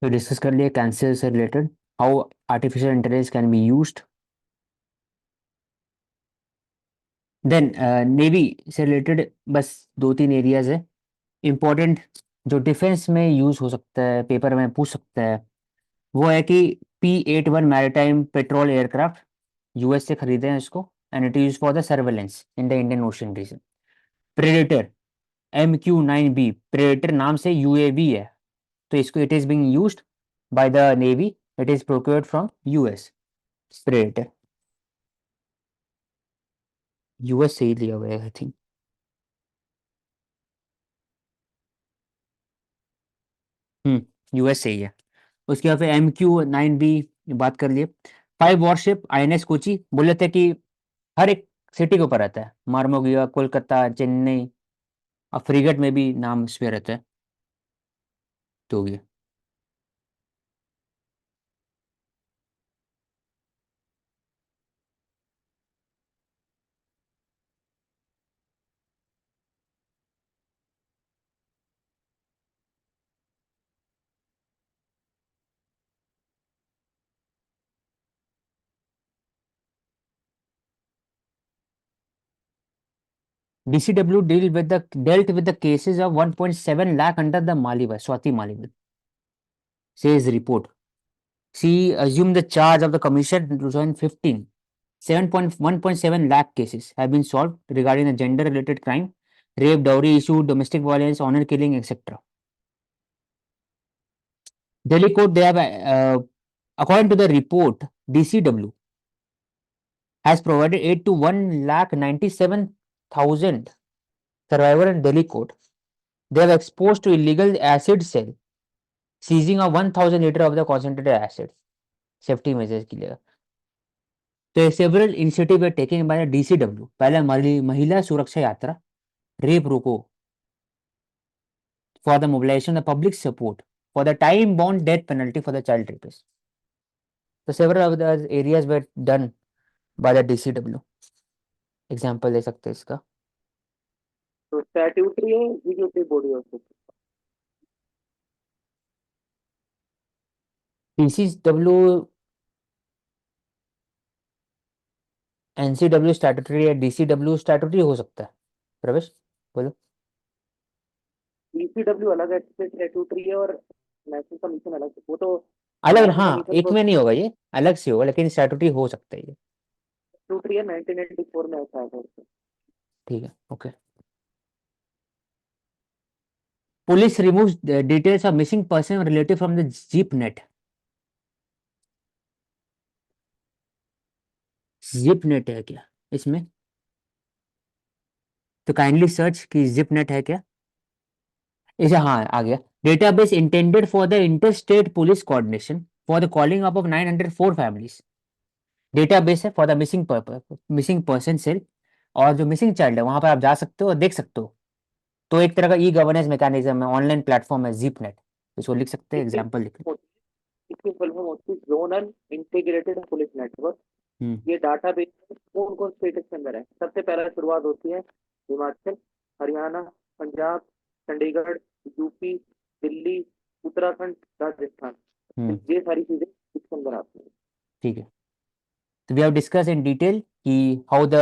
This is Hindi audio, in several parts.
तो डिस्कस कर लिए कैंसर से related, how artificial intelligence can be used. Then navy से रिलेटेड बस दो तीन एरियाज है इंपॉर्टेंट, जो डिफेंस में यूज हो सकता है, पेपर में पूछ सकता है। वो है कि P-81 maritime petrol aircraft, US से खरीदे हैं इसको, and it use for the surveillance in the Indian ocean region. Predator MQ-9B, predator नाम से यूएवी है, तो इसको it is being used by the navy, it is procured from US. Predator US से ही लिया हुआ है आई थिंक। यूएस से ही है। उसके बाद फिर MQ-9B बात कर लिए। 5 वॉरशिप INS कोची, बोले थे कि हर एक सिटी के ऊपर रहता है, मारमोगिया, कोलकाता, चेन्नई, और फ्रीगेट में भी नाम इस पे रहता है। तो ये DCW dealt with the cases of 1.7 lakh under the Maliwal, Swati Maliwal, says report. She assumed the charge of the commission in 2015. 1.7 lakh cases have been solved regarding the gender-related crime, rape, dowry issue, domestic violence, honor killing, etc. Delhi court, they have, according to the report, DCW has provided aid to 1,97,000 survivors in Delhi court. They have exposed to illegal acid cell, seizing of 1,000 liters of the concentrated acid. Safety measures के लिए तो several initiatives were taken by the DCW. पहला महिला सुरक्षा यात्रा, रेप रोको, for the mobilization of public support for the time bound death penalty for the child rapists. So several of the areas were done by the DCW. Example दे सकते हैं इसका। तो स्टैट्यूटरी है, executive body of DCW, NCW statutory है, DCW स्टैट्यूटरी हो सकता है। प्रवेश बोलो। डीसीडब्ल्यू अलग है, स्टैट्यूटरी है, और नेशनल कमीशन अलग है। वो तो अलग, नेशनल हाँ कमीशन एक तो में नहीं होगा, ये अलग से होगा, लेकिन स्टैट्यूटरी हो सकता है ये। स्टैट्यूटरी है, 1984 में ऐसा है। ठीक है, okay. Police removes details of missing person relative from the ZIPNET. ZIPNET है क्या इसमें? तो काइंडली सर्च कि जिप नेट है क्या इसे। हाँ आ गया। Database intended for the inter state police coordination for the calling up of 904 families. Database है for the missing person cell, और जो मिसिंग चाइल्ड है वहां पर आप जा सकते हो और देख सकते हो। तो एक तरह का ई गवर्नेंस मैकेनिज्म है, ऑनलाइन प्लेटफॉर्म है जिप नेट, इसको लिख सकते हैं, इसकी एग्जाम्पल लिख। इसकी फुल फॉर्म होती है जोनल इंटीग्रेटेड पुलिस नेटवर्क। हम्म ये डाटाबेस कौन कौन स्टेट्स के अंदर है? सबसे पहला शुरुआत होती है हिमाचल, हरियाणा, पंजाब, चंडीगढ़, यूपी, दिल्ली, उत्तराखंड, राजस्थान। हम्म ये सारी चीजें इसके अंदर आती हैं। ठीक है। तो we have discuss in detail कि how the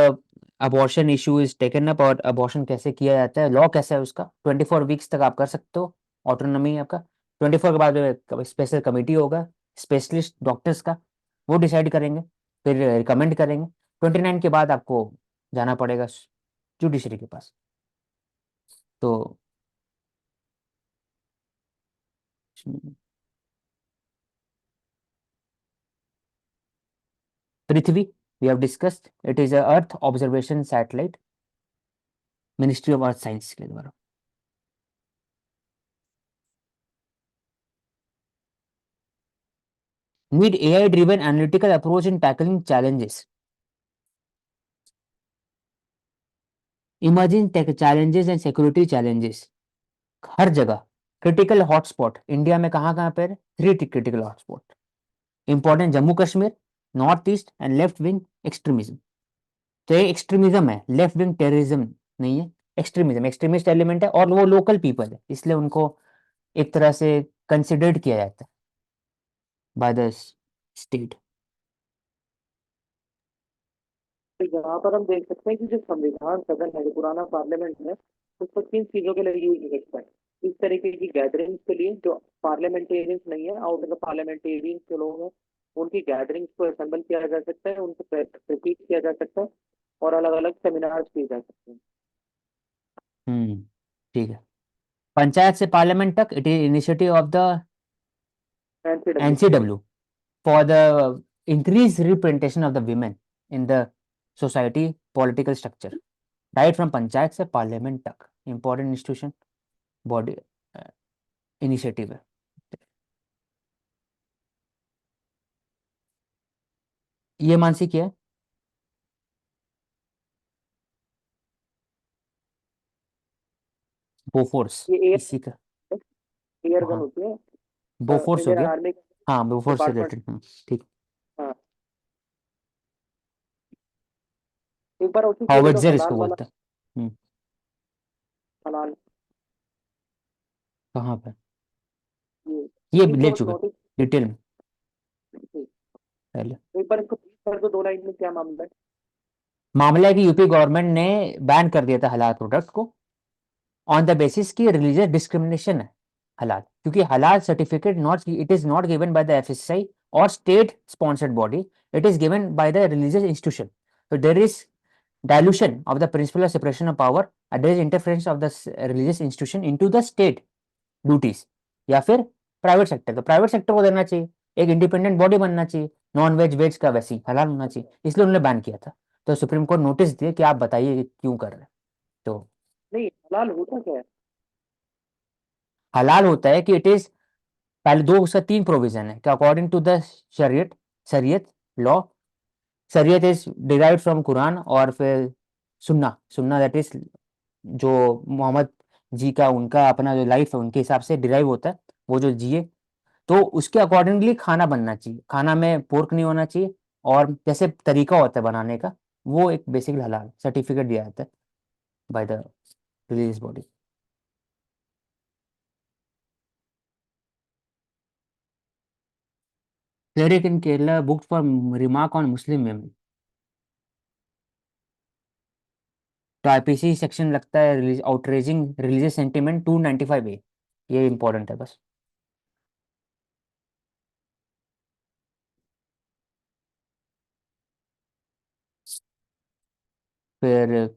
abortion issue is taken up, और अबॉर्शन कैसे किया जाता है, लॉ कैसा है उसका। 24 वीक्स तक आप कर सकते हो, ऑटोनॉमी है आपका। 24 के बाद स्पेशल कमेटी होगा, स्पेशलिस्ट डॉक्टर्स का, वो डिसाइड करेंगे, फिर रिकमेंड करेंगे। 29 के बाद आपको जाना पड़ेगा जुडिशरी के पास। तो Prithvi, we have discussed, it is a earth observation satellite, ministry of earth science के द्वारा। Need AI-driven analytical approach in tackling challenges. Emerging tech challenges and security challenges. हर जगह क्रिटिकल हॉटस्पॉट इंडिया में कहाँ कहाँ पर? 3 critical hotspot important, Jammu Kashmir, north east and left wing extremism. तो ये एक्सट्रीमिज्म है, लेफ्ट विंग टेररिज्म नहीं है। एक्सट्रीमिज्म, एक्सट्रीमिस्ट एलिमेंट है, और वो लोकल पीपल है, इसलिए उनको एक तरह से कंसिडर्ड किया जाता है। By the state. तो यहाँ पर हम देख सकते हैं कि जो संविधान सदन है, जो पुराना पार्लियामेंट है, उसको किन चीजों के लिए यूज हो सकता है। इस तरीके की गैदरिंग्स के लिए, जो पार्लियामेंटेरियंस नहीं है, आउट ऑफ द पार्लियामेंटेरियंस जो लोग हैं, उनकी गैदरिंग्स को असेंबल किया जा सकता है, उनको प्रतीक किया जा सकता है, और अलग अलग सेमिनार्स किए जा सकते हैं। हम्म, ठीक है। पंचायत से पार्लियामेंट तक, it is initiative of the NCW. NCW for the increase representation of the women in the society political structure. Right from panchayat से पार्लियामेंट तक इंपॉर्टेंट इंस्टीट्यूशन बॉडी इनिशिएटिव है। ये मानसी क्या है? बोफोर्स, ये एयर इसी का। एयर गन हाँ, होती है, बोफोर्स हो इंडियन गया। आर्मी हाँ, बोफोर्स से डिपार्टमेंट। रिलेटेड, ठीक। हाँ, एक बार उसी के लिए तो हॉविट्जर हलाल इसको वाला। बोलते हैं। हलाल। कहाँ पे? ये ये नहीं ले तो चुके नोटिस। डिटेल में पहले। एक बार इसको brief कर दो, दो लाइन में क्या मामला है। मामला है कि यूपी गवर्नमेंट ने बैन कर दिया था हलाल प्रोडक्ट को ऑन द बेसिस की रिलीजियस डिस्क्रिमिनेशन है हलाल, क्योंकि हलाल certificate not, it is not given by the FSI और state sponsored body, it is given by the religious institution. तो there is dilution of the principle of separation of power, there is interference of the religious institution into the state duties, या फिर प्राइवेट सेक्टर, तो प्राइवेट सेक्टर को देना चाहिए, एक इंडिपेंडेंट बॉडी बनना चाहिए, नॉन वेज वेज का वैसे ही हलाल होना चाहिए, इसलिए उन्होंने बैन किया था। तो सुप्रीम कोर्ट नोटिस दिए कि आप बताइए कि क्यों कर रहे हैं। तो नहीं, हलाल होता क्या है। हलाल होता है कि इट इज, पहले दो, उसका तीन प्रोविजन है कि अकॉर्डिंग टू द शरीयत, शरीयत लॉ, शरीयत इज डिराइव्ड फ्रॉम कुरान, और फिर सुन्ना, सुन्ना दैट इज जो मोहम्मद जी का, उनका अपना जो लाइफ है उनके हिसाब से डिराइव होता है, वो जो जिए, तो उसके अकॉर्डिंगली खाना बनना चाहिए, खाना में पोर्क नहीं होना चाहिए, और जैसे तरीका होता है बनाने का, वो एक बेसिकली हलाल सर्टिफिकेट दिया जाता है bye the religious body. Cleric in Kerala book for remark on Muslim memory. तो आईपीसी सेक्शन लगता है आउटरेजिंग रिलीजियस सेंटिमेंट 295A, ये इंपॉर्टेंट है बस। फिर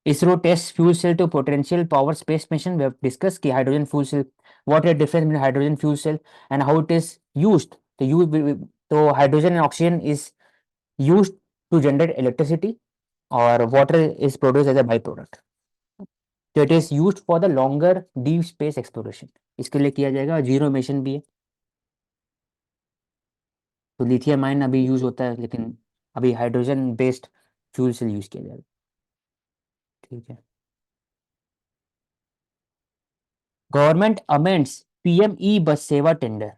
ISRO test fuel cell to potential power space mission, we have discuss कि hydrogen fuel cell, what is difference between hydrogen fuel cell and how it is used. तो तो hydrogen and oxygen is used to generate electricity, और water is produce as a by product. तो it is used for the longer deep space exploration, इसके लिए किया जाएगा, जीरो मिशन भी है। तो लिथियम आयन अभी यूज होता है, लेकिन अभी hydrogen based fuel cell use किया जाएगा। ठीक है। गवर्नमेंट अमेंड्स पीएम ई बस सेवा टेंडर।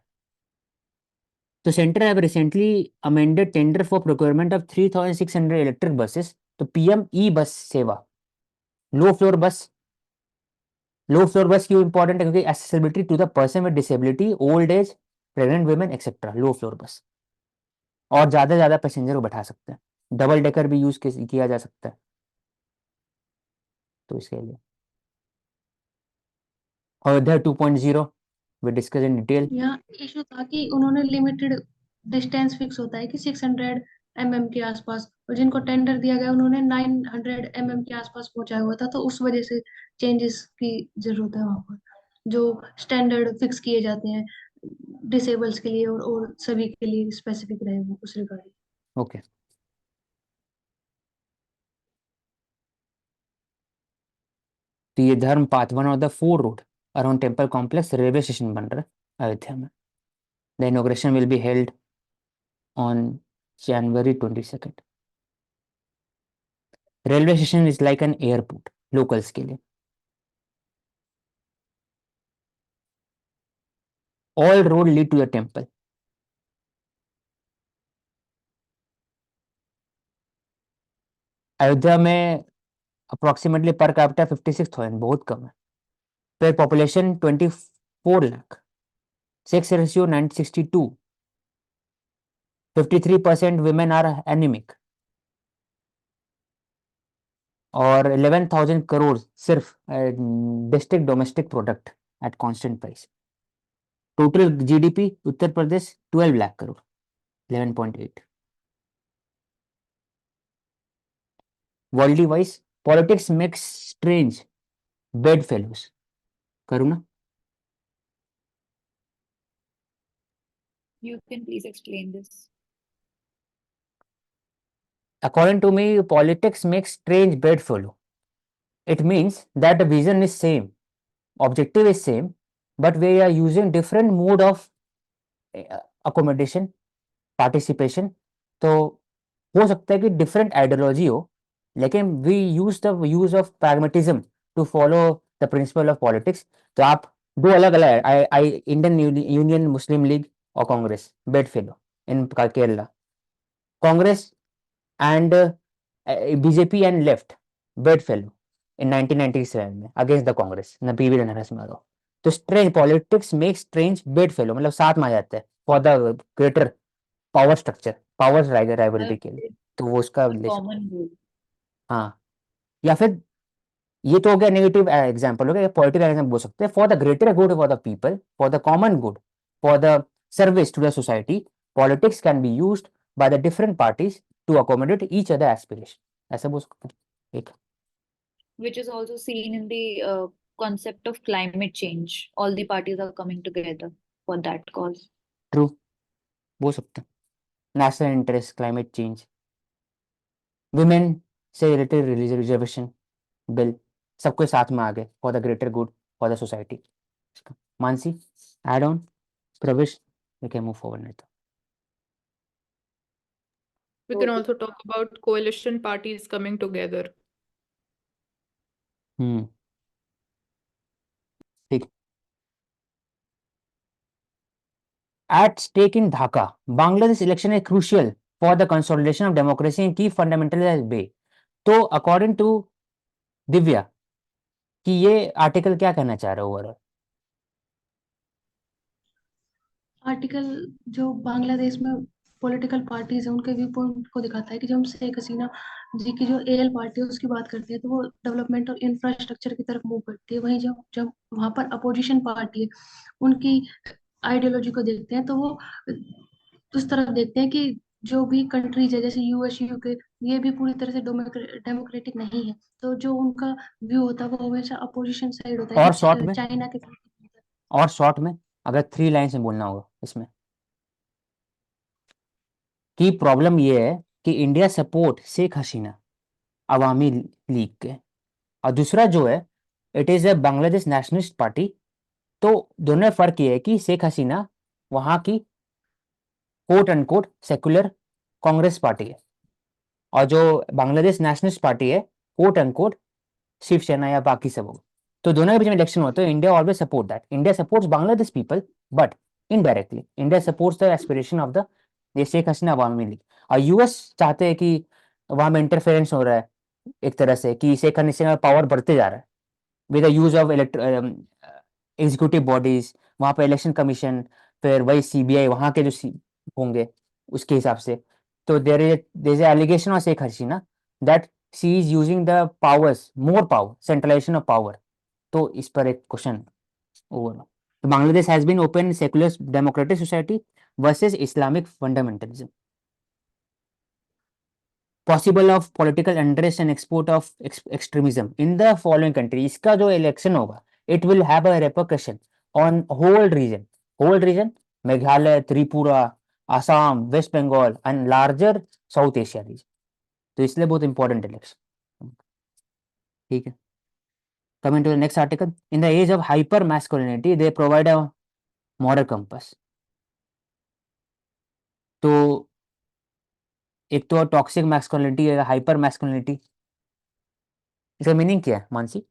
तो centre have recently amended tender for procurement of 3600 electric buses. तो पीएम ई बस सेवा, लो फ्लोर बस, लो फ्लोर बस क्यों इंपॉर्टेंट है? क्योंकि accessibility to the person with disability, old age, pregnant women etcetera, low floor bus, और ज्यादा से ज्यादा पैसेंजर को बैठा सकते हैं, डबल डेकर भी यूज किया जा सकता है, तो इसके लिए। Ayodhya 2.0 we discuss in detail. यहाँ इशू था कि उन्होंने लिमिटेड डिस्टेंस फिक्स होता है कि 600 mm के आसपास, और जिनको टेंडर दिया गया उन्होंने 900 mm के आसपास पहुंचाया हुआ था, तो उस वजह से चेंजेस की जरूरत है वहां पर, जो स्टैंडर्ड फिक्स किए जाते हैं डिसेबल्स के लिए और सभी के लिए स्पेसिफिक रहे वो उस रिगार्डिंग। ओके। तो ये Dharm path, one of the four road around temple complex, railway station बन रहा है अयोध्या में। The inauguration will be held on January 22nd। Railway station is like an airport locals के लिए। All road lead to the temple. Ayodhya में अप्रोक्सीमेटली पर कैपिटा 56,000, बहुत कम है। फिर population 24 lakh. Sex ratio 962. 53% women are anemic. और 11,000 करोड़ सिर्फ district domestic product at constant price. Total GDP Uttar Pradesh 12 lakh crore, 11.8. World wise politics makes strange bed fellows. करूँ ना? You can please explain this. According to me, politics makes strange bedfellow. It means that the vision is same, objective is same, but we are using different mode of accommodation, participation. तो हो सकता है कि डिफरेंट आइडियोलॉजी हो, लेकिन we use of pragmatism to follow the principle of politics. तो आप दो अलग अलग आई इंडियन यूनियन मुस्लिम लीग और Congress bed fellow in Kerala. Congress and BJP and left bedfellow in 1997 में against the Congress न PV नरसिम्हा. तो strange politics makes strange bedfellow, मतलब साथ में आ जाते हैं for the greater power structure, power rivalry के लिए. तो वो उसका ले सकते हैं. Common goal. हाँ, या फिर ये तो हो गया नेगेटिव एग्जांपल हो गया. पॉलिटिकल एग्जांपल बोल सकते हैं for the greater good for the people, for the common good, for the service to the society. Politics can be used by the different parties to accommodate each other aspiration. ऐसा बोल सकते हैं एक. Which is also seen in the concept of climate change. All the parties are coming together for that cause. True, बोल सकते हैं. National interest, climate change, women से रिलेटेड रिजर्वेशन बिल, सबके साथ में आ गए for the greater good for the society. Mansi, add on, Pravesh, we can move forward. नहीं तो We can also talk about coalition parties coming together. ठीक. At stake in Dhaka, Bangladesh election is crucial for the consolidation of democracy in key fundamental way. तो अकॉर्डिंग टू दिव्या कि ये आर्टिकल क्या कहना चाह रहा है ओवरऑल? आर्टिकल जो बांग्लादेश में पॉलिटिकल पार्टीज है उनके व्यू पॉइंट को दिखाता है कि जब हम शेख हसीना जी की जो एएल पार्टी है उसकी बात करते हैं तो वो डेवलपमेंट और इंफ्रास्ट्रक्चर की तरफ मूव करती है. वहीं जब जब वहां पर अपोजिशन पार्टी है उनकी आइडियोलॉजी को देखते हैं तो वो उस तरफ देखते हैं कि जो भी कंट्रीज है जैसे यूएस यूके ये भी पूरी तरह से डेमोक्रेटिक नहीं है. तो जो उनका व्यू होता है वो हमेशा अपोजिशन साइड होता है और कि शॉर्ट में, चाइना के और शॉर्ट में अगर 3 लाइन में बोलना होगा इसमें कि प्रॉब्लम ये है कि इंडिया सपोर्ट शेख हसीना अवामी लीग के, और दूसरा जो है it is a Bangladesh Nationalist party. तो दोनों में फर्क ये है कि शेख हसीना वहां की quote and quote secular Congress party है, और जो बांग्लादेश नेशनलिस्ट पार्टी है कोट एंड कोट शिवसेना या बाकी सब होगा. तो दोनों के बीच में इलेक्शन होता है. India always support that. India supports Bangladesh people, but indirectly India supports the aspiration of the ये शेख हसीना अवामी लीग. और यूएस चाहते हैं कि वहां में इंटरफेरेंस हो रहा है एक तरह से कि शेख हसीना का पावर बढ़ते जा रहा है with the use of executive bodies. वहां पर इलेक्शन कमीशन, फिर वही सीबीआई वहां के जो होंगे उसके हिसाब से. तो there is allegation of Sheikh Hasina that she is using the powers, more power, centralisation of power. तो इस पर एक क्वेश्चन ओवर. तो Bangladesh has been open secular democratic society versus Islamic fundamentalism. Possible of political interest and export of extremism in the following country. इसका जो इलेक्शन होगा it will have a repercussion on whole region Meghalaya, Tripura, Assam, West Bengal and larger south Asia region. तो इसलिए बहुत इंपॉर्टेंट इलेक्शन. ठीक है. Coming to the next article, in the age of hyper masculinity, they provide a moral compass. तो एक तो टॉक्सिक मैस्कुलिनिटी है, हाइपर मैस्कुलिनिटी, इसका मीनिंग क्या है Mansi?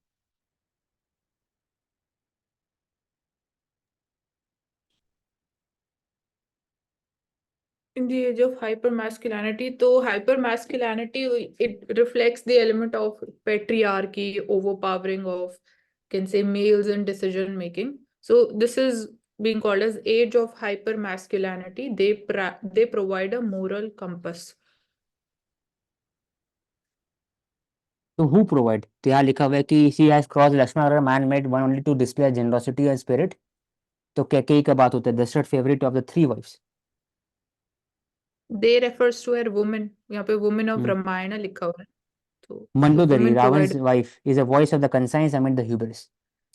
In the age of hypermasculinity, so hypermasculinity it reflects the element of patriarchy, overpowering of can say males in decision making. So this is being called as age of hypermasculinity. They provide a moral compass. तो हु प्रोवाइड, तो यहाँ लिखा हुआ है कि शी हैज क्रॉस लक्ष्मण और man made one only to display generosity and spirit. तो कैकेयी का बात होता है, Dashrath favourite of the three wives. They refers to her woman, यहाँ पे woman of रामायण लिखा हुआ है, तो Mandodari, women Ravan's provide. wife, is a voice of the conscience amid the hubris.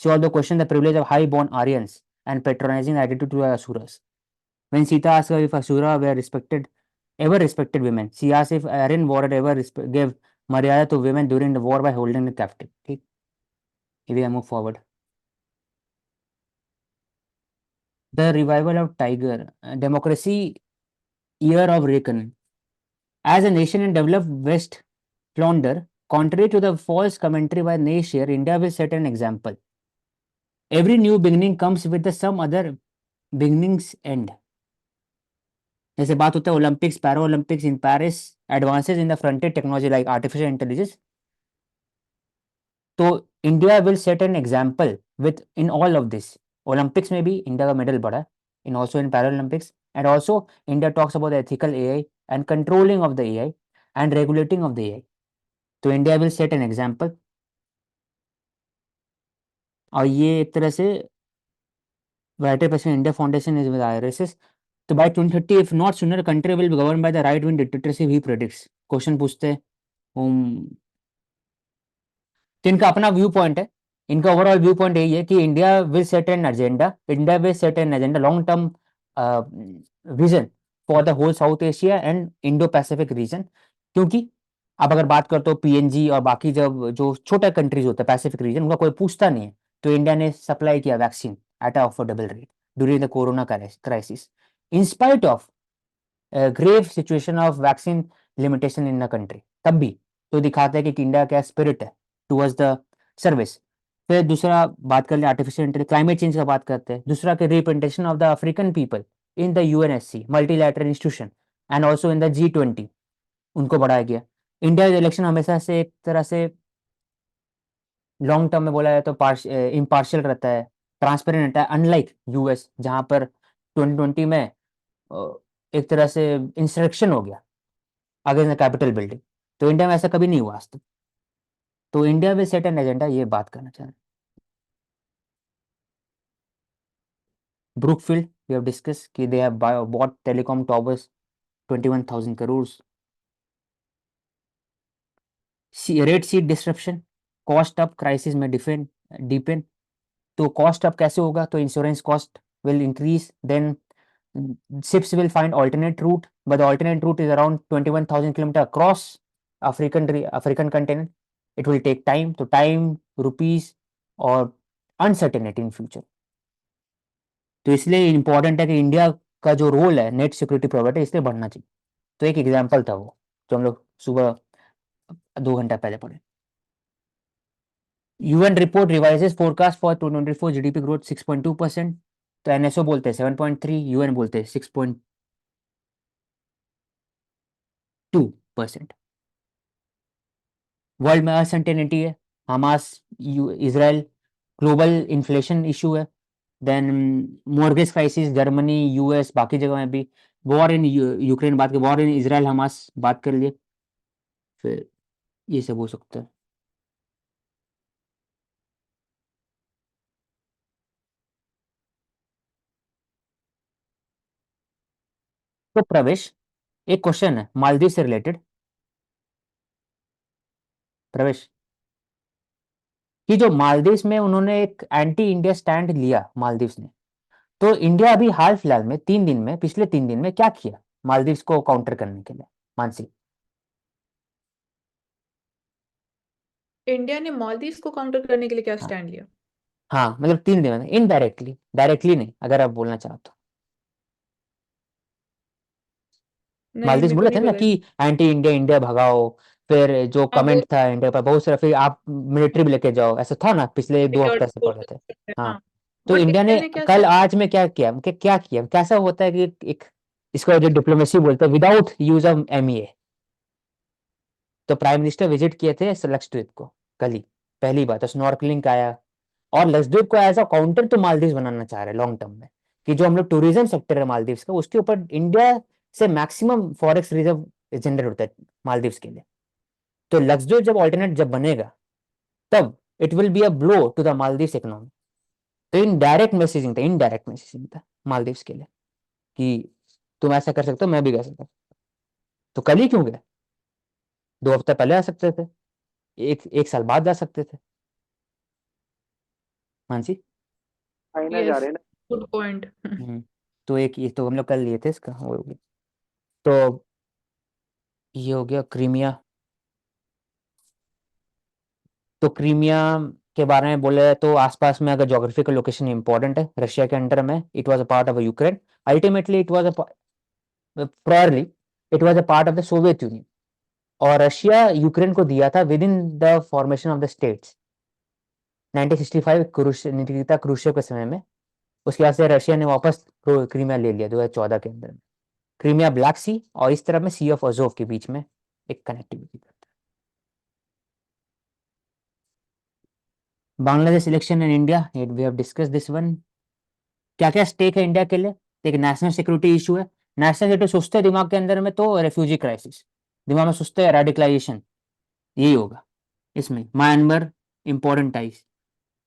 She also questioned the privilege of high-born Aryans and patronizing the attitude to the Asuras. When Sita asked her if Asura were ever respected women, she asked if Aryan warrior ever gave Maryada to women during the war by holding them captive. ठीक, we move forward. The revival of Tiger, democracy, year of reckoning. As a nation in developed West flounder, contrary to the false commentary by Nayshare, India will set an example. Every new beginning comes with some other beginning's end. जैसे बात होता है Olympics, para Olympics in Paris, advances in the fronted technology like artificial intelligence. तो India will set an example with in all of this. Olympics में भी इंडिया का मेडल बढ़ा है, in also in para Olympics, and also India talks about ethical AI and controlling of the AI and regulating of the AI. तो India will set an example. और ये एक तरह से Writer President India Foundation is with IRSS. तो by 2030, if not sooner, country will be governed by the right-wing dictatorship, he predicts. Question पूछते हैं तो इनका अपना व्यू पॉइंट है. इनका ओवरऑल व्यू पॉइंट यही है कि India will set an agenda, long term vision for the whole South Asia and Indo Pacific region. क्योंकि अब अगर बात करते हो पीएनजी और बाकी जब जो छोटा कंट्रीज होता है पैसिफिक रीजन, उनका कोई पूछता नहीं है. तो इंडिया ने सप्लाई किया vaccine at affordable rate during the corona crisis, in spite of grave situation of vaccine limitation in the country. तब भी तो दिखाता है कि इंडिया क्या स्पिरिट है टुवर्ड्स द सर्विस. फिर दूसरा बात कर ले आर्टिफिशियल इंटेलिजेंस, क्लाइमेट चेंज का बात करते हैं. दूसरा के representation of the African people in the UNSC multilateral institution and also in the G20, उनको बढ़ाया गया. इंडिया इलेक्शन हमेशा से एक तरह से लॉन्ग टर्म में बोला जाए तो इम्पार्शियल रहता है, ट्रांसपेरेंट रहता है, अनलाइक यूएस जहां पर 2020 में एक तरह से इंसरेक्शन हो गया अगेंस्ट द कैपिटल बिल्डिंग. तो इंडिया में ऐसा कभी नहीं हुआ आज तक. तो India will set an agenda, ये बात करना चाह रहे हैं. ब्रुकफील्ड वी हैव डिस्कस कि they have bought telecom towers 21,000 crores. Red Sea disruption, cost up crisis में डिपेंड. तो कॉस्ट अप कैसे होगा, तो insurance cost will increase, then ships will find alternate route, but the alternate route is around 21,000 kilometer across African continent. It will take time, तो time, rupees और uncertainty in future. तो इसलिए इंपॉर्टेंट है कि इंडिया का जो रोल है नेट सिक्योरिटी प्रोवाइडर, इसलिए बढ़ना चाहिए. तो एक एग्जाम्पल था वो जो हम लोग सुबह 2 घंटा पहले पढ़े. UN report revises forecast for 2024 GDP growth 6.2%. तो एनएसओ बोलते हैं 7.3, यूएन बोलते हैं 6.2%. वर्ल्ड में अनसर्टेनिटी है, Hamas, Israel, global inflation issue है, then mortgage crisis, Germany, US, बाकी जगह में भी वॉर इन यूक्रेन, बात कर वॉर इन इजराइल हमास बात कर लिए. फिर ये सब हो सकता है. तो प्रवेश, एक क्वेश्चन है मालदीव से रिलेटेड. प्रवेश, कि जो मालदीव्स में उन्होंने एक एंटी इंडिया स्टैंड लिया मालदीव्स ने, तो इंडिया अभी हाल फिलहाल में पिछले 3 दिन में क्या किया मालदीव्स को काउंटर करने के लिए, मानसी? इंडिया ने मालदीव्स को काउंटर करने के लिए क्या हाँ स्टैंड लिया? हाँ, मतलब 3 दिन में, इनडायरेक्टली, डायरेक्टली नहीं, अगर आप बोलना चाहो तो. नहीं, मालदीव्स मेरे को बोले नहीं थे ना पता कि है। एंटी इंडिया, इंडिया भगाओ. फिर जो हाँ, वो कमेंट था इंडिया पर बहुत सारा, फिर आप मिलिट्री भी लेके जाओ, ऐसा था ना, पिछले 2 हफ्ते से सिक्योरिटी पढ़ रहे थे. फोर्सेस है, हाँ. हाँ। तो बट इंडिया इंडिया ने ने क्या कल स्टैंड? आज में क्या किया, कैसा होता है कि एक इसको जो डिप्लोमेसी बोलते हैं विदाउट यूज ऑफ MEA. तो प्राइम मिनिस्टर विजिट किए थे लक्षद्वीप को कल ही, पहली बात. तो स्नॉर्कलिंग का आया, और लक्षद्वीप को एज अ काउंटर तो मालदीव बनाना चाह रहे हैं लॉन्ग टर्म में, कि जो हम लोग टूरिज्म सेक्टर है मालदीव्स का, उसके ऊपर इंडिया से मैक्सिमम फॉरेक्स रिजर्व जनरेट होता है मालदीव्स के लिए। तो लग्जरी जब ऑल्टरनेट जब बनेगा, तब it will be a blow to the Maldives economy. तो इनडायरेक्ट मैसेजिंग था मालदीव्स के लिए कि तुम ऐसा कर सकते हो, मैं भी कर सकता हूँ। तो कल ही क्यों गए? 2 हफ्ते पहले आ सकते थे, एक साल बाद जा सकते थे। हाँ जी। चाइना जा Yes, रहे हैं ना। good point. तो एक ये तो हम लोग कर लिए थे इसका, वो हो गया। तो ये हो गया क्रीमिया। तो क्रीमिया के बारे में बोले तो आसपास में अगर जोग्राफिकल लोकेशन इंपॉर्टेंट है, रशिया के अंडर में, it was a part of Ukraine. Ultimately it was a priorly it was a part of the Soviet Union, और रशिया यूक्रेन को दिया था with in the formation of the states 1965 Nikita Khrushchev के समय में। उसके बाद से रशिया ने वापस क्रीमिया ले लिया 2014 के अंदर में। क्रीमिया ब्लैक सी और इस तरफ में सी ऑफ अजोव के बीच में एक कनेक्टिविटी करता है। Bangladesh election in India, we have discuss this one. क्या क्या स्टेक है इंडिया के लिए? एक नेशनल सिक्योरिटी इशू है। नेशनल सिक्योरिटी सोचते हैं दिमाग के अंदर में तो रेफ्यूजी क्राइसिस, दिमाग में सोचते हैं रेडिकलाइजेशन, यही होगा इसमें। Myanmar important ties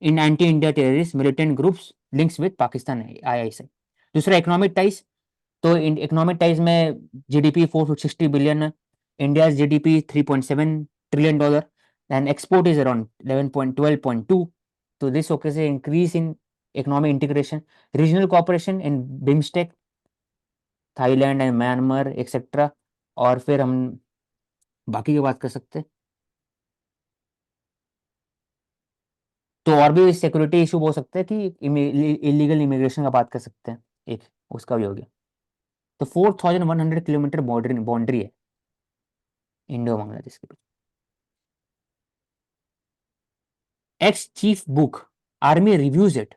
in anti India terrorist militant groups links with Pakistan ISI. दूसरा इकोनॉमिक टाइज, तो इकोनॉमिक टाइज में जीडीपी 460 बिलियन है, India GDP $3.7 trillion, and export is around 11.12.2। तो दिस ओके से increase in economic integration, regional cooperation in BIMSTEC, Thailand and Myanmar etcetera. और फिर हम बाकी की बात कर सकते हैं। तो और भी सिक्योरिटी इशू हो सकते हैं कि इलीगल इमिग्रेशन का बात कर सकते हैं, एक उसका भी हो गया। तो 4100 किलोमीटर बाउंड्री है इंडो बांग्लादेश के बीच। Ex chief book army reviews it,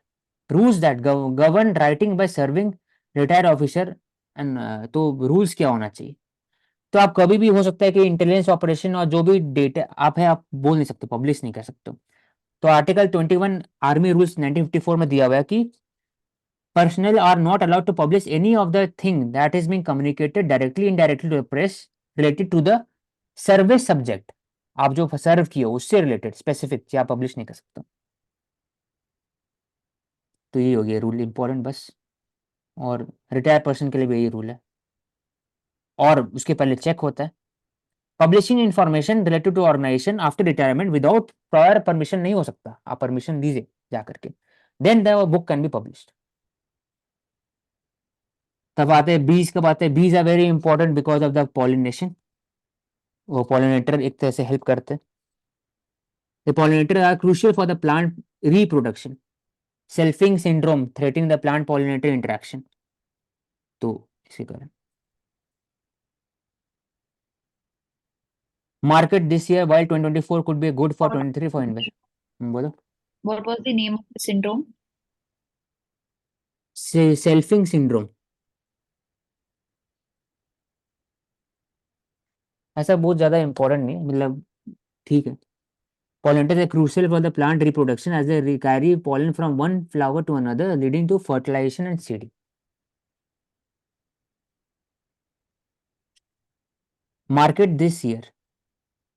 rules that govern writing by serving retired officer and. तो रूल्स क्या होना चाहिए? तो आप कभी भी हो सकता है कि इंटेलिजेंस ऑपरेशन और जो भी डेटा आप है, आप बोल नहीं सकते, पब्लिश नहीं कर सकते हो। तो आर्टिकल 21 आर्मी रूल्स 1954 में दिया हुआ है कि personnel are not allowed to publish any of the thing that is being communicated directly indirectly to the press related to the service subject. आप जो सर्व किए हो उससे रिलेटेड स्पेसिफिक चीज आप पब्लिश नहीं कर सकते। तो ये हो गया रूल इंपॉर्टेंट बस। और रिटायर पर्सन के लिए भी यही रूल है। और उसके पहले चेक होता है, publishing information related to organisation after retirement without prior permission नहीं हो सकता, आप परमिशन दीजिए जाकर के, then the book can be published. तब आते हैं बीज, कब आते हैं? बीज are very important because of the pollination, वो पॉलिनेटर एक तरह से हेल्प करते हैं। The pollinator are crucial for the plant reproduction, selfing syndrome threatening the plant pollinator interaction. तो इसी कारण market this year while 2024 could be good for 23 for invest. बोलो। What was the name of the syndrome? Selfing syndrome. ऐसा बहुत ज्यादा इंपॉर्टेंट नहीं है, मतलब ठीक है। Pollinators are crucial for the plant reproduction as they carry pollen from one flower to another, leading to fertilization and seeding. Market this year,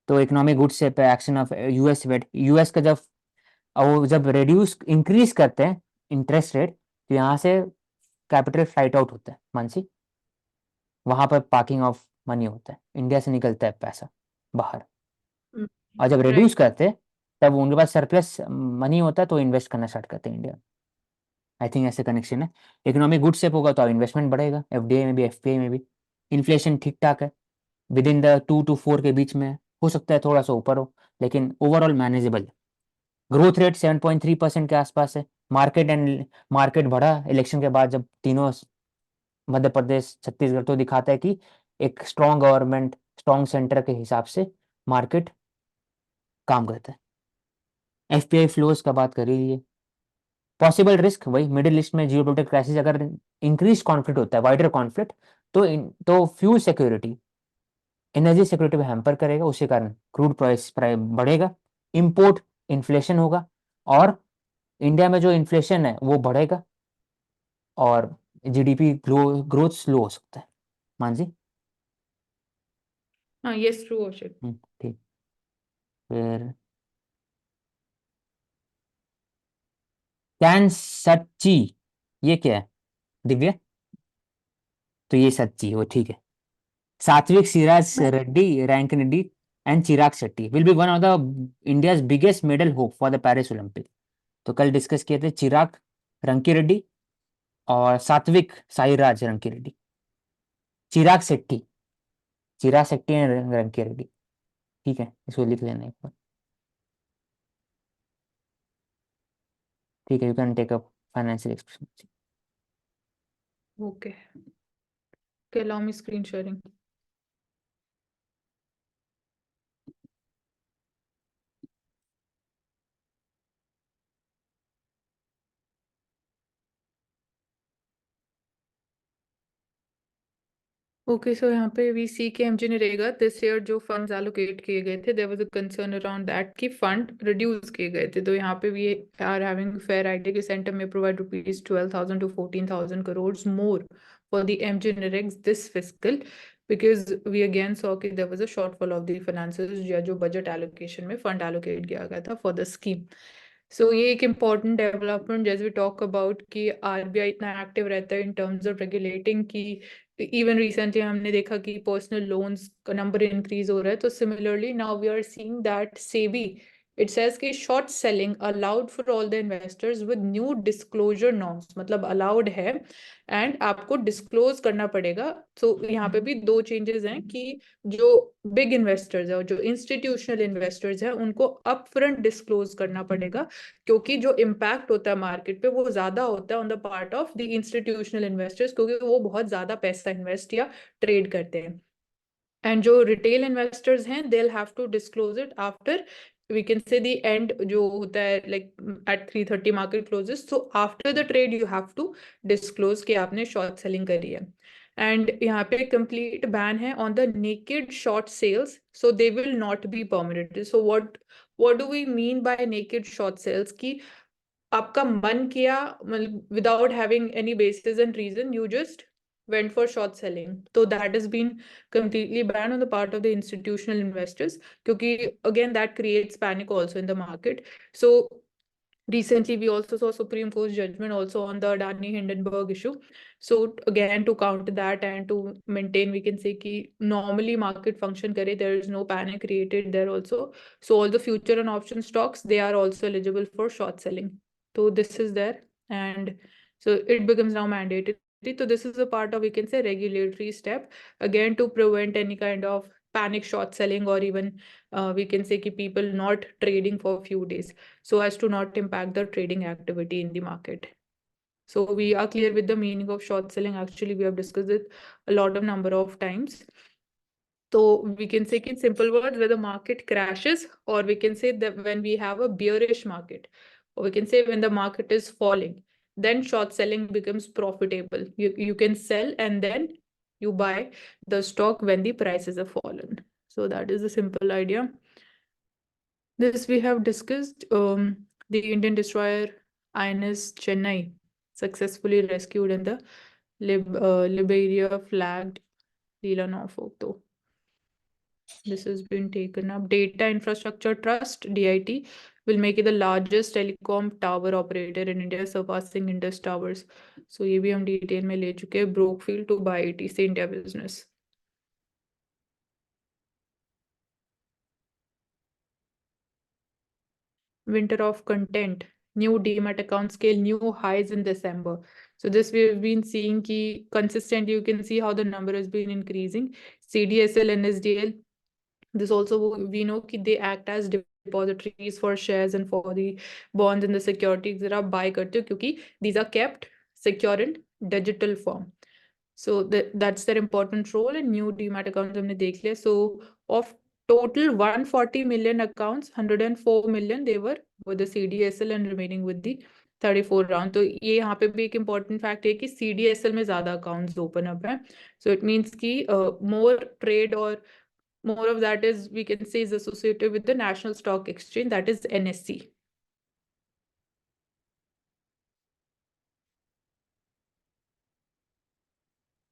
तो इकोनॉमिक गुड्स से पे action of US wait, US का जब वो जब रिड्यूस इंक्रीज करते हैं इंटरेस्ट रेट, तो यहाँ से कैपिटल फ्लाइट आउट होता है मानसी, वहां पर पार्किंग ऑफ मनी होता है, इंडिया से निकलता है पैसा बाहर। और जब रिड्यूस Right. करते हैं तब उनके पास सरप्लस मनी होता है, तो इन्वेस्ट करना स्टार्ट करते हैं इंडिया। आई थिंक ऐसे कनेक्शन है। इकोनॉमिक गुड सेप होगा तो इन्वेस्टमेंट बढ़ेगा, एफडीआई में भी एफपीआई में भी। इन्फ्लेशन ठीक ठाक है, विद इन द 2 to 4 के बीच में, हो सकता है थोड़ा सा ऊपर हो, लेकिन ओवरऑल मैनेजेबल। ग्रोथ रेट 7.3% के आसपास है। मार्केट बढ़ा इलेक्शन के बाद, जब तीनों मध्य प्रदेश छत्तीसगढ़, तो दिखाता है कि एक स्ट्रॉन्ग गवर्नमेंट स्ट्रॉन्ग सेंटर के हिसाब से मार्केट काम करता है। एफपीआई फ्लोज का बात कर लीजिए। पॉसिबल रिस्क वही मिडिल ईस्ट में जियोपॉलिटिकल क्राइसिस, अगर इंक्रीज कॉन्फ्लिक्ट होता है, वाइडर कॉन्फ्लिक्ट, तो फ्यूल सिक्योरिटी एनर्जी सिक्योरिटी में हैम्पर करेगा, उसी कारण क्रूड प्राइस बढ़ेगा, इंपोर्ट इन्फ्लेशन होगा, और इंडिया में जो इन्फ्लेशन है वो बढ़ेगा, और जीडीपी ग्रोथ स्लो हो सकता है। मानसी। हाँ, यस, ट्रू अर्षित। ठीक। फिर कैन सच्ची, ये क्या है? दिव्या। तो ये सच्ची वो ठीक है। सात्विक सिराज मैं Reddy rank Reddy and Chirag Shetty will be one of the India's biggest medal hope for the Paris Olympic. तो कल डिस्कस किए थे चिराग रंकी रेड्डी और Satwik Sairaj Rankireddy. Chirag Shetty, Chirag Shetty and Rankireddy. ठीक है, इसको लिख लेना एक बार। ठीक है, you can take up financial expression. Okay, allow me screen sharing. Okay, so यहाँ पे वी सी के एमजी नरेगा दिस ईयर जो फंड्स एलोकेट किए गए थे, there was a concern around that कि फंड रिड्यूस किए गए थे। तो यहाँ पे we are having fair idea कि सेंटर में provide rupees 12,000 to 14,000 crores more for the MG NREGA this fiscal, because we again saw कि there was a shortfall of the finances या जो बजट एलोकेशन में फंड एलोकेट किया गया था फॉर द स्कीम। सो ये एक इम्पॉर्टेंट डेवलपमेंट जैसे वी टॉक अबाउट कि आरबीआई इतना एक्टिव रहता है इन टर्म्स ऑफ रेगुलेटिंग की इवन रिसेंटली हमने देखा कि पर्सनल लोन्स का नंबर इंक्रीज हो रहा है। तो similarly now we are seeing that SEBI it says कि short selling allowed for all the investors with new disclosure norms, मतलब अलाउड है एंड आपको डिस्क्लोज करना पड़ेगा। तो यहाँ पे भी दो चेंजेस हैं कि जो बिग इन्वेस्टर्स है और जो इंस्टीट्यूशनल इन्वेस्टर्स हैं उनको अपफ्रंट डिस्क्लोज करना पड़ेगा, क्योंकि जो इम्पैक्ट होता है मार्केट पे वो ज्यादा होता है on the part of the institutional investors, क्योंकि वो बहुत ज्यादा पैसा इन्वेस्ट या ट्रेड करते हैं। एंड जो रिटेल इन्वेस्टर्स हैं they have to disclose it after we can say the end जो होता है like at 3:30 market closes. So after the trade you have to disclose कि आपने शॉर्ट सेलिंग करी है। एंड यहाँ पे कंप्लीट बैन है on the naked short sales, so they will not be permitted. So what do we mean by naked short sales की आपका मन किया मतलब without having any basis and reason you just went for short selling, so that has been completely banned on the part of the institutional investors, क्योंकि again that creates panic also in the market. So recently we also saw Supreme Court judgment also on the Adani Hindenburg issue. So again to counter that and to maintain we can say कि normally market function करे, there is no panic created there also. So all the future and option stocks they are also eligible for short selling. So this is there, and so it becomes now mandatory. So this is a part of we can say regulatory step again to prevent any kind of panic short selling or even we can say कि people not trading for a few days so as to not impact the trading activity in the market. So we are clear with the meaning of short selling. Actually, we have discussed it a lot of number of times. So we can say in simple words where the market crashes, or we can say that when we have a bearish market, or we can say when the market is falling, then short selling becomes profitable. You can sell and then you buy the stock when the prices have fallen. So that is the simple idea. This we have discussed. The Indian destroyer INS Chennai successfully rescued in the Liberia flagged Leela Norfolk. Though this has been taken up. Data Infrastructure Trust (DIT) will make it the largest telecom tower operator in India, surpassing Indus Towers. So ये भी हम डिटेल में ले चुके हैं. Brookfield to buy it से India business. Winter of content. New demat account scale new highs in December. So this we've been seeing key consistently. You can see how the number has been increasing. CDSL, NSDL. This also we know कि they act as depositories for shares and for the bonds and the securities that आप buy करते हो, क्योंकि these are kept secure in digital form. So that's their important role. And new demat accounts हमने देख लिया. So of total 140 million accounts, 104 million they were with the CDSL and remaining with the 34 round. तो ये यहाँ पे भी एक important fact है कि CDSL में ज़्यादा accounts open up है. So it means कि more trade or more of that is we can say is associated with the National Stock Exchange, that is NSE.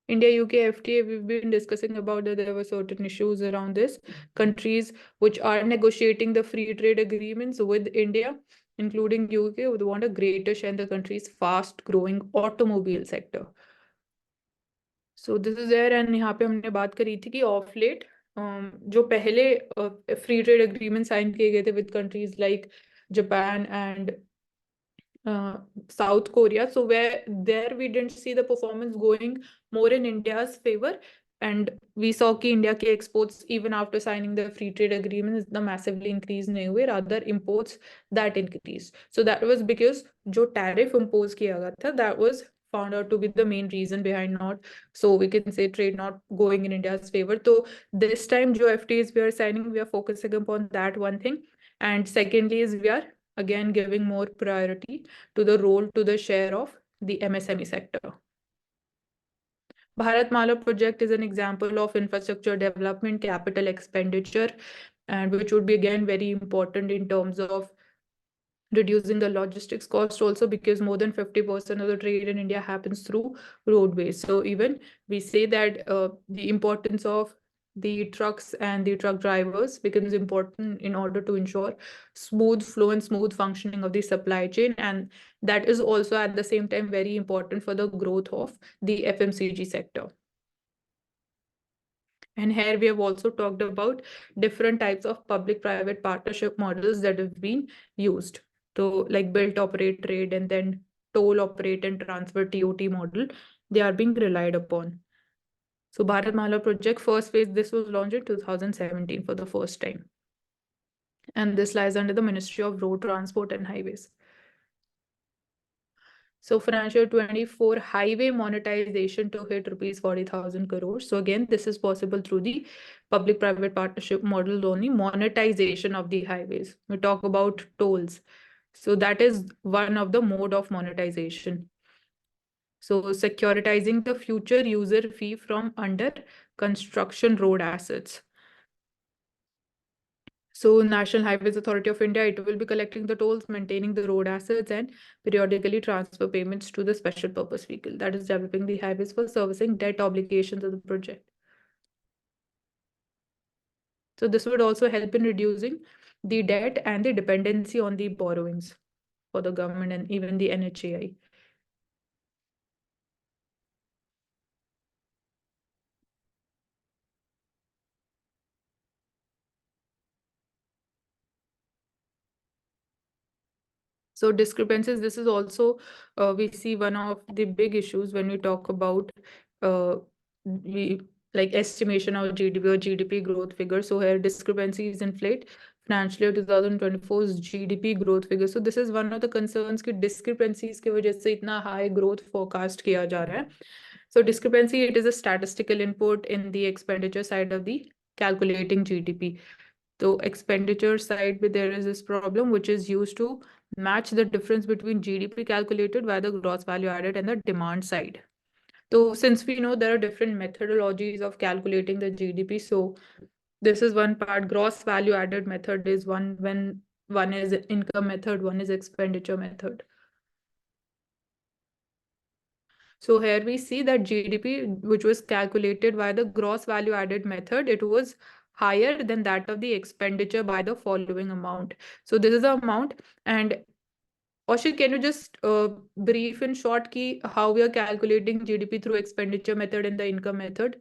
India UK FTA, we've been discussing about that there were certain issues around this. Countries which are negotiating the free trade agreements with India, including UK, would want a greater share in the country's fast growing automobile sector. So this is there, and यहाँ पे हमने बात करी थी कि ऑफ लेट जो पहले फ्री ट्रेड एग्रीमेंट साइन किए गए थे with countries like Japan and South Korea. So where there we didn't see the performance going more in India's favor. And we saw कि India के exports even after signing the free trade agreement the massively increase नहीं हुए, rather imports that increased. So that was because जो tariff impose किया गया था, that was found out to be the main reason behind not, so we can say, trade not going in India's favor. So this time जो FTAs we are signing, we are focusing upon that one thing. And secondly is we are again giving more priority to the role, to the share of the MSME sector. Bharatmala project is an example of infrastructure development, capital expenditure, and which would be again very important in terms of reducing the logistics cost also, because more than 50% of the trade in India happens through roadways. So even we say that the importance of the trucks and the truck drivers becomes important in order to ensure smooth flow and smooth functioning of the supply chain. And that is also at the same time very important for the growth of the FMCG sector. And here we have also talked about different types of public-private partnership models that have been used. So like built, operate, trade, and then toll, operate, and transfer TOT model, they are being relied upon. So Bharatmala project first phase, this was launched in 2017 for the first time. And this lies under the Ministry of Road Transport and Highways. So financial 24 highway monetization to hit rupees 40,000 crores. So again, this is possible through the public-private partnership model only, monetization of the highways. We talk about tolls. So that is one of the mode of monetization. So securitizing the future user fee from under construction road assets. So National Highways Authority of India, it will be collecting the tolls, maintaining the road assets, and periodically transfer payments to the special purpose vehicle that is developing the highways for servicing debt obligations of the project. So this would also help in reducing the debt and the dependency on the borrowings for the government and even the NHAI. So discrepancies, this is also, we see one of the big issues when we talk about we like estimation of GDP or GDP growth figure. So here discrepancies inflate financial year 2024's GDP growth figure. So this is one of the concerns कि discrepancies की वजह से इतना high growth forecast किया जा रहा है. So discrepancy, it is a statistical input in the expenditure side of the calculating GDP. So expenditure side, there is this problem which is used to match the difference between GDP calculated by the gross value added and the demand side. So since we know there are different methodologies of calculating the GDP, so this is one part. Gross value added method is one, when one is income method, one is expenditure method. So here we see that GDP, which was calculated by the gross value added method, it was higher than that of the expenditure by the following amount. So this is the amount. And Oshit, can you just brief in short key how we are calculating GDP through expenditure method and the income method?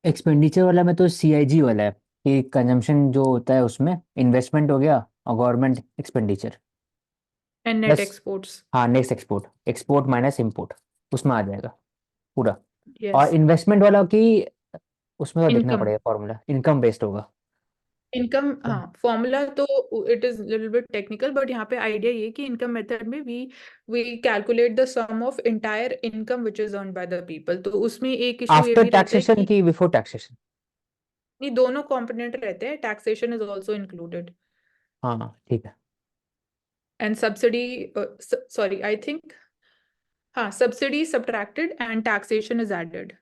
Expenditure वाला में तो CIG वाला है कि कंजम्पशन जो होता है उसमें इन्वेस्टमेंट हो गया और गवर्नमेंट एक्सपेंडिचर And net बस। exports. हाँ, नेक्स्ट एक्सपोर्ट माइनस इम्पोर्ट उसमें आ जाएगा पूरा। और Yes. इन्वेस्टमेंट वाला की उसमें तो देखना Income. पड़ेगा, फॉर्मूला इनकम बेस्ड होगा। इनकम, हाँ, फॉर्मूला तो it is little bit technical, but यहाँ पे आइडिया ये कि इनकम मेथड में we calculate the sum of entire income which is earned by the people. तो उसमें एक इशू ये आफ्टर भी रहता है टैक्सेशन कि की बिफोर टैक्सेशन? नहीं, दोनों कंपोनेंट रहते हैं, टैक्सेशन इज आल्सो इंक्लूडेड हाँ ठीक है। And subsidy, sorry I think, हाँ, subsidy subtracted and taxation is added.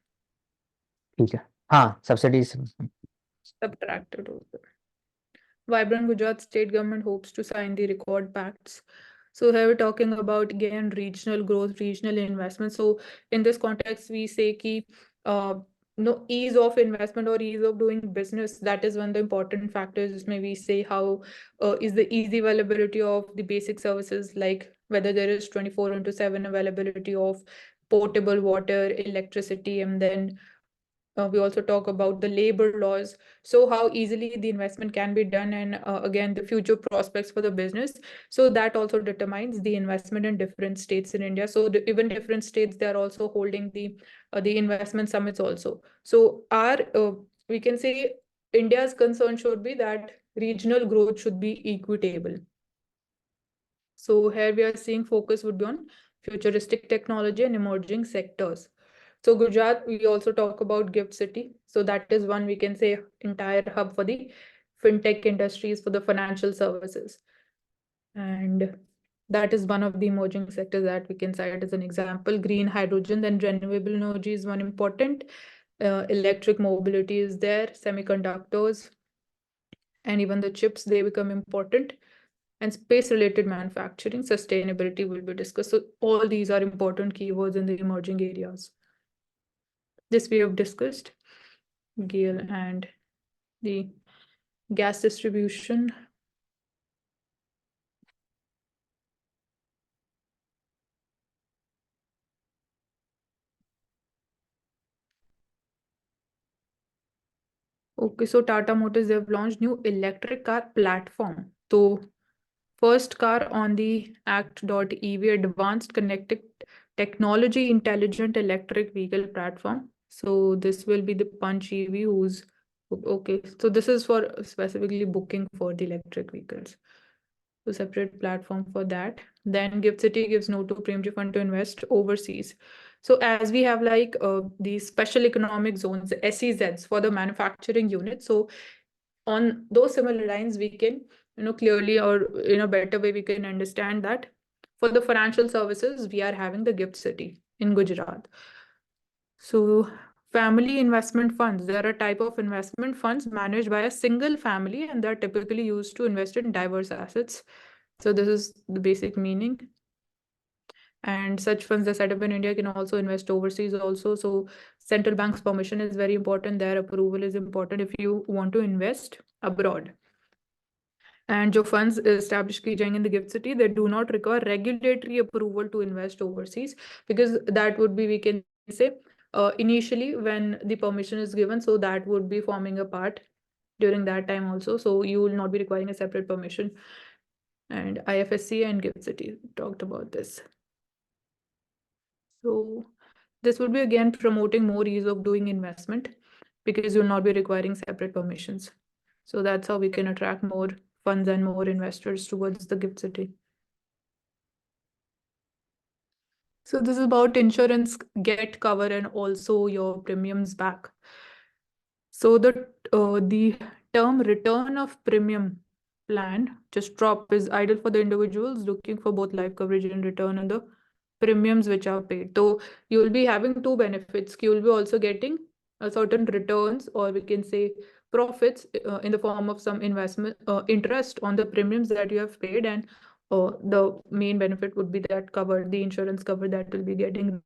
ठीक है, हाँ subsidies Subtracted also. Vibrant Gujarat state government hopes to sign the record pacts. So here we're talking about again regional growth, regional investment. So in this context, we say ki no ease of investment or ease of doing business. That is one of the important factors. Maybe say how is the easy availability of the basic services, like whether there is 24/7 availability of potable water, electricity, and then we also talk about the labor laws, so how easily the investment can be done, and again the future prospects for the business. So that also determines the investment in different states in India. So even different states, they are also holding the investment summits also. So our we can say India's concern should be that regional growth should be equitable. So here we are seeing focus would be on futuristic technology and emerging sectors. So Gujarat, we also talk about Gift City. So that is one, we can say, entire hub for the fintech industries, for the financial services. And that is one of the emerging sectors that we can cite as an example. Green hydrogen, then renewable energy is one important. Electric mobility is there, semiconductors, and even the chips, they become important. And space-related manufacturing, sustainability will be discussed. So all these are important keywords in the emerging areas. This we have discussed, GAIL and the gas distribution. Okay, so Tata Motors, they have launched new electric car platform. So first car on the ACT.EV, advanced connected technology intelligent electric vehicle platform. So this will be the Punch EV who's okay. So this is for specifically booking for the electric vehicles. So separate platform for that. Then Gift City gives note to Premji Fund to invest overseas. So as we have like these special economic zones, SEZs for the manufacturing unit. So on those similar lines, we can, clearly or in a better way, we can understand that for the financial services, we are having the Gift City in Gujarat. So family investment funds, they are a type of investment funds managed by a single family, and they're typically used to invest in diverse assets. So this is the basic meaning. And such funds that set up in India can also invest overseas also. So central bank's permission is very important. Their approval is important if you want to invest abroad. And जो funds established की जाएंगे in the Gift City, they do not require regulatory approval to invest overseas, because that would be, we can say, initially when the permission is given, so that would be forming a part during that time also. So you will not be requiring a separate permission. And IFSC and Gift City talked about this. So this would be again promoting more ease of doing investment, because you'll not be requiring separate permissions. So that's how we can attract more funds and more investors towards the Gift City. So this is about insurance get cover and also your premiums back. So the term return of premium plan just drop is ideal for the individuals looking for both life coverage and return on the premiums which are paid. So you will be having two benefits. You will be also getting a certain returns, or we can say profits, in the form of some investment interest on the premiums that you have paid, and the main benefit would be that cover, the insurance cover that will be getting